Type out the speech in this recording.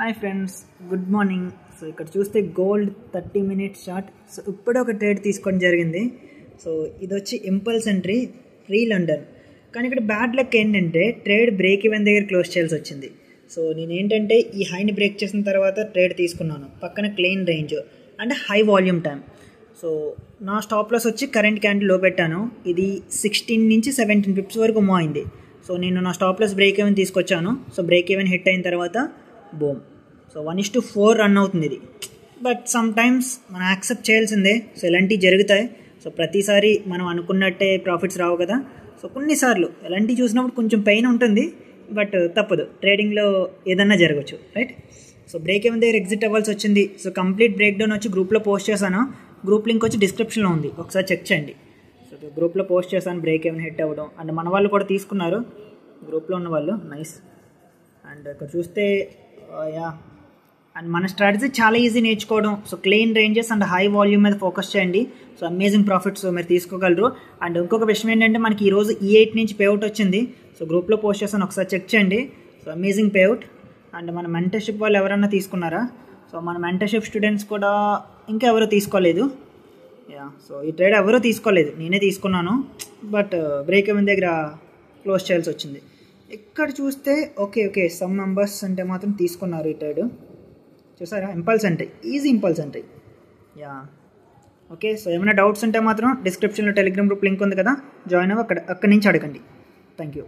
Hi friends, good morning. So ఇక్కడ చూస్తే gold 30 minutes short. So ఇప్పుడే ఒక ట్రేడ్ తీసుకోవడం జరిగింది. సో ఇది వచ్చి ఇంపల్స్ ఎంట్రీ ప్రీ లండన్. కానీ ఇక్కడ బ్యాడ్ లక్ ఏంటంటే ట్రేడ్ బ్రేక్ ఈవెన్ దగ్గర క్లోజ్ చేయాల్సి వచ్చింది. సో నేను ఏంటంటే ఈ హైని బ్రేక్ చేసిన తర్వాత ట్రేడ్ తీసుకున్నాను. పక్కన clean range and high volume time. So నా స్టాప్ లాస్ వచ్చి కరెంట్ క్యాండిల్ లో పెట్టాను. ఇది 16 నుంచి 17 pips వరకు మూవ్ అయింది. సో నేను నా స్టాప్ లాస్ బ్రేక్ ఈవెన్ తీసుకొచ్చాను. సో బ్రేక్ ఈవెన్ హిట్ అయిన తర్వాత బూమ్. సో 1:4 రన్ అవుతుంది ఇది. బట్ సమ్ టైమ్స్ మనం యాక్సెప్ట్ చేయాల్సిందే. సో ఇలాంటివి జరుగుతాయి. సో ప్రతిసారి మనం అనుకున్నట్టే ప్రాఫిట్స్ రావు కదా. సో కొన్నిసార్లు ఇలాంటివి చూసినప్పుడు కొంచెం పెయిన్ ఉంటుంది, బట్ తప్పదు, ట్రేడింగ్లో ఏదన్నా జరగచ్చు, రైట్. సో బ్రేక్ ఈవెన్ దగ్గర ఎగ్జిట్ అవ్వాల్సి వచ్చింది. సో కంప్లీట్ బ్రేక్ డౌన్ వచ్చి గ్రూప్లో పోస్ట్ చేశాను. గ్రూప్ లింక్ వచ్చి డిస్క్రిప్షన్లో ఉంది, ఒకసారి చెక్ చేయండి. సో గ్రూప్లో పోస్ట్ చేశాను బ్రేక్ ఈవెన్ హిట్ అవ్వడం. అండ్ మన వాళ్ళు కూడా తీసుకున్నారు, గ్రూప్లో ఉన్న వాళ్ళు, నైస్. అండ్ ఇక్కడ చూస్తే యా, అండ్ మన స్ట్రాటజీ చాలా ఈజీ నేర్చుకోవడం. So clean ranges and high volume మీద ఫోకస్ చేయండి. సో అమేజింగ్ ప్రాఫిట్స్ మీరు తీసుకోగలరు. అండ్ ఇంకొక విషయం ఏంటంటే మనకి ఈరోజు E8 నుంచి పేఅవుట్ వచ్చింది. సో గ్రూప్లో పోస్ట్ చేస్తాను, ఒకసారి చెక్ చేయండి. So amazing payout. అండ్ మన మెంటర్షిప్ వాళ్ళు ఎవరన్నా తీసుకున్నారా? సో మన మెంటర్షిప్ స్టూడెంట్స్ కూడా ఇంకా ఎవరో తీసుకోలేదు. యా, సో ఈ ట్రేడ్ ఎవరో తీసుకోలేదు, నేనే తీసుకున్నాను. బట్ బ్రేక్ ఈవెన్ దగ్గర క్లోజ్ చేయాల్సి వచ్చింది. ఇక్కడ చూస్తే ఓకే సమ్ మెంబర్స్ అంటే మాత్రం తీసుకున్నారు ఈ ట్రేడ్. చూసారా, impulse entry, easy impulse entry. Yeah, okay. So ఏమైనా డౌట్స్ ఉంటే మాత్రం డిస్క్రిప్షన్లో టెలిగ్రామ్ గ్రూప్ లింక్ ఉంది కదా, జాయిన్ అవ్వ, అక్కడి నుంచి అడగండి. Thank you.